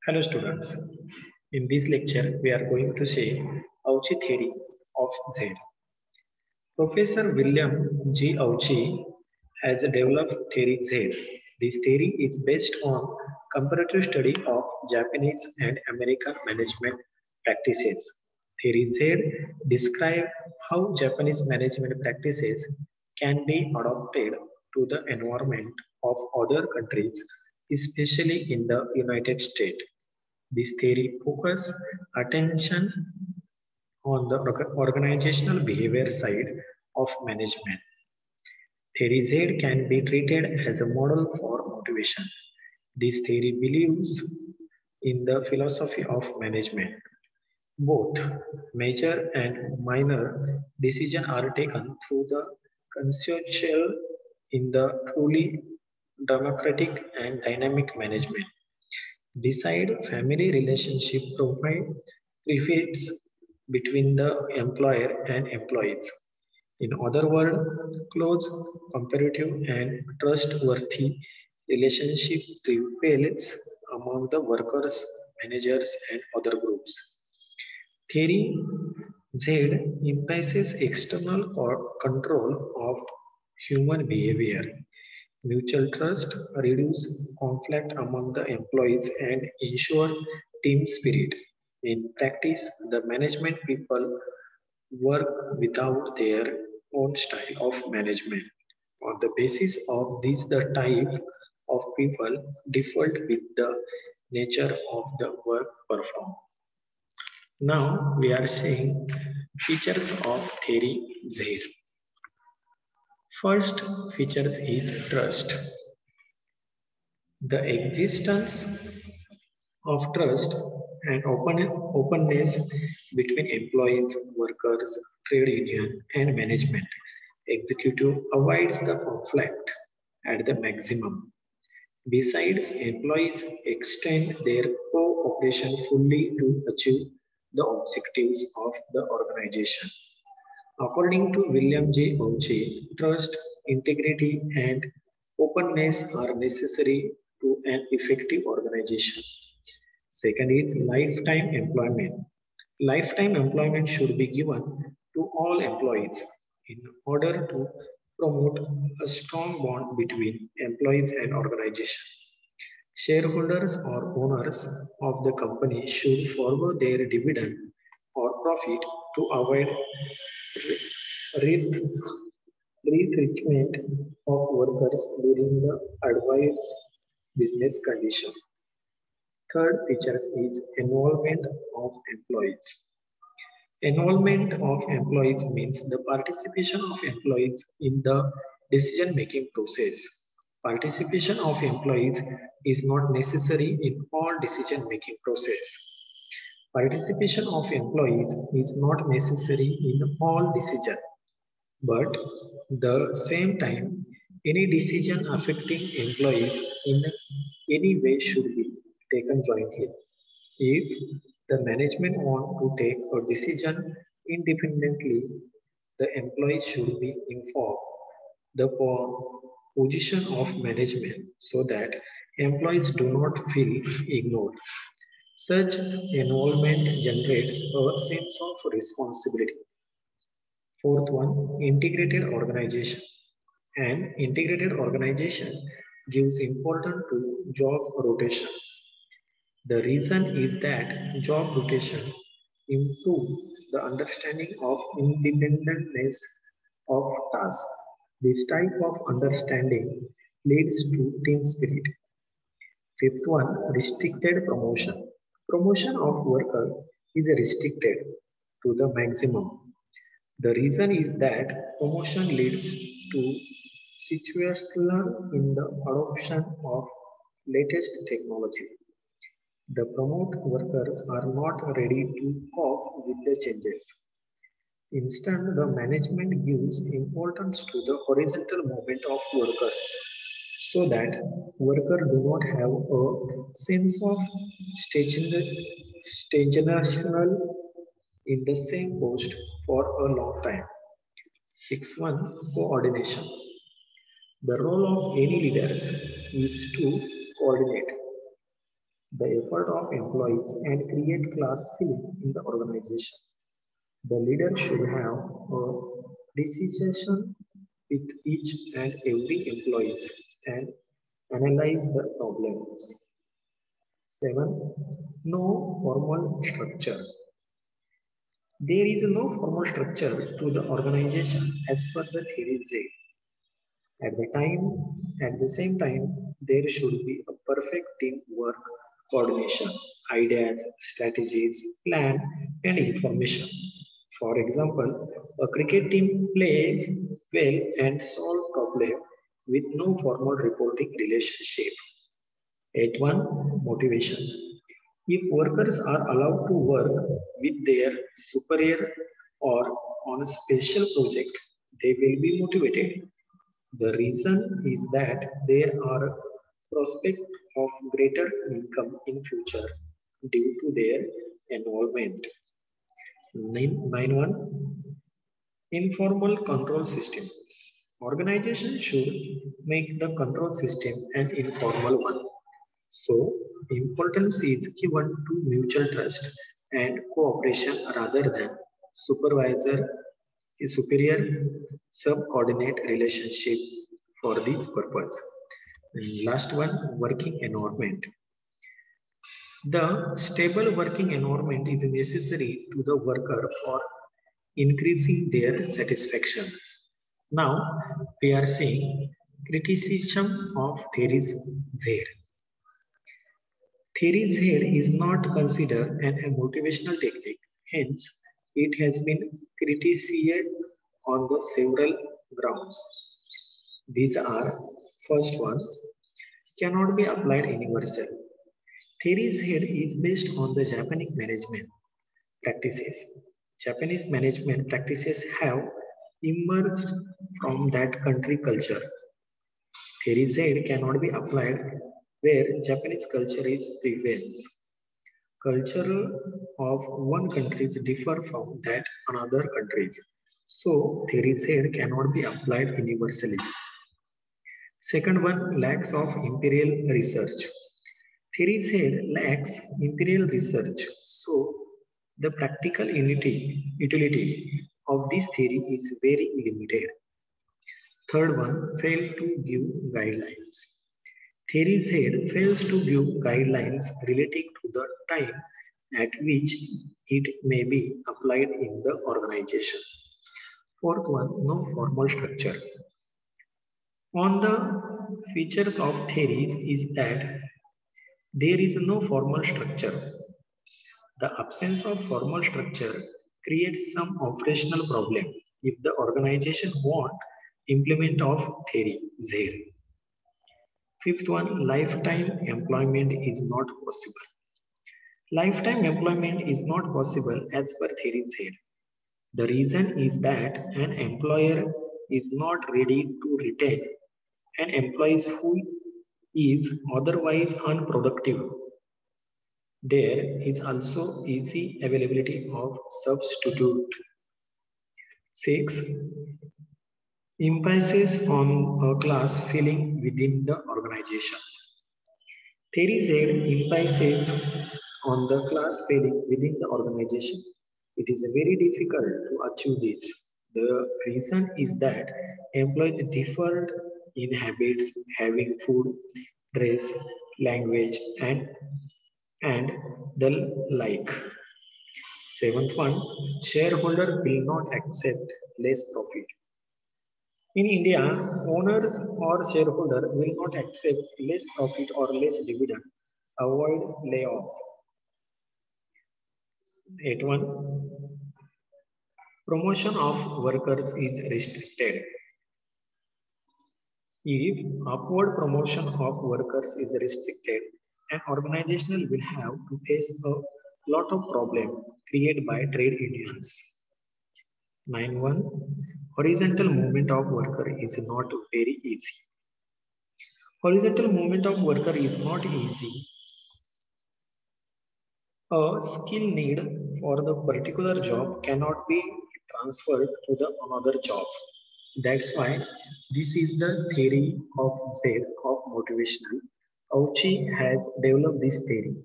Hello students. In this lecture, we are going to see Auchi theory of Z. Professor William G. Auchi has developed theory Z. This theory is based on comparative study of Japanese and American management practices. Theory Z describes how Japanese management practices can be adopted to the environment of other countries, especially in the United States. This theory focuses attention on the organizational behavior side of management. Theory Z can be treated as a model for motivation. This theory believes in the philosophy of management. Both major and minor decisions are taken through the consensual in the truly democratic and dynamic management. Decide family relationship provide benefits between the employer and employees. In other words, close, comparative, and trustworthy relationship prevails among the workers, managers, and other groups. Theory Z emphasizes external control of human behavior. Mutual trust reduce conflict among the employees and ensure team spirit. In practice, the management people work without their own style of management. On the basis of this, the type of people differed with the nature of the work performed. Now we are seeing features of theory Z. First features is trust. The existence of trust and openness between employees, workers, trade union, and management. Executive avoids the conflict at the maximum. Besides, employees extend their cooperation fully to achieve the objectives of the organization. According to William J. Auchi, trust, integrity, and openness are necessary to an effective organization. Second is lifetime employment. Lifetime employment should be given to all employees in order to promote a strong bond between employees and organization. Shareholders or owners of the company should forgo their dividend or profit to avoid re- retrenchment of workers during the adverse business condition. Third features is involvement of employees. Involvement of employees means the participation of employees in the decision making process. Participation of employees is not necessary in all decision making process. Participation of employees is not necessary in all decision, but the same time, any decision affecting employees in any way should be taken jointly. If the management want to take a decision independently, the employees should be informed the position of management so that employees do not feel ignored. Such involvement generates a sense of responsibility. Fourth one, integrated organization. An integrated organization gives importance to job rotation. The reason is that job rotation improves the understanding of independentness of task. This type of understanding leads to team spirit. Fifth one, restricted promotion. Promotion of worker is restricted to the maximum. The reason is that promotion leads to situational in the adoption of latest technology. The promote workers are not ready to cope with the changes. Instead, the management gives importance to the horizontal movement of workers so that workers do not have a sense of stagnational in the same post for a long time. 6.1 Coordination. The role of any leaders is to coordinate. the effort of employees and create class feeling in the organization. The leader should have a decision with each and every employees and analyze the problems. 7. No formal structure. There is no formal structure to the organization as per the theory Z. At the same time, there should be a perfect teamwork, coordination, ideas, strategies, plan, and information. For example, a cricket team plays well and solve problems with no formal reporting relationship. 8.1 Motivation. If workers are allowed to work with their superior or on a special project, they will be motivated. The reason is that there are prospect of greater income in future due to their involvement. 9.1 Informal control system. Organization should make the control system an informal one. So, importance is given to mutual trust and cooperation rather than supervisor superior subordinate relationship for this purpose. And last one, working environment. The stable working environment is necessary to the worker for increasing their satisfaction. Now we are seeing criticism of theories Z. Theory Z is not considered a motivational technique, hence it has been criticized on the several grounds. These are first one cannot be applied universal. Theory Z is based on the Japanese management practices. Japanese management practices have emerged from that country culture. Theory Z cannot be applied where Japanese culture is prevails. Culture of one country differ from that another countries. So theory Z cannot be applied universally. Second one, lacks of imperial research. Theory Z lacks imperial research. So the practical utility of this theory is very limited. Third one, fail to give guidelines. Theory Z fails to give guidelines relating to the time at which it may be applied in the organization. Fourth one, no formal structure. On the features of theories is that there is no formal structure. The absence of formal structure creates some operational problem if the organization want implement of theory Z. Fifth one, lifetime employment is not possible. Lifetime employment is not possible as per theory Z. The reason is that an employer is not ready to retain an employee who is otherwise unproductive. There is also easy availability of substitute. 6. Emphasis on a class feeling within the organization. Theory Z emphasizes on the class feeling within the organization. It is very difficult to achieve this. The reason is that employees differ in habits, having food, dress, language, and the like. Seventh one, shareholder will not accept less profit. In India, owners or shareholder will not accept less profit or less dividend. Avoid layoff. 8.1 Promotion of workers is restricted. If upward promotion of workers is restricted, an organization will have to face a lot of problems created by trade unions. 9.1 Horizontal movement of worker is not very easy. Horizontal movement of worker is not easy. A skill need for the particular job cannot be transferred to the another job. That's why this is the theory of Z of motivational Auchi has developed this theory.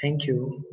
Thank you.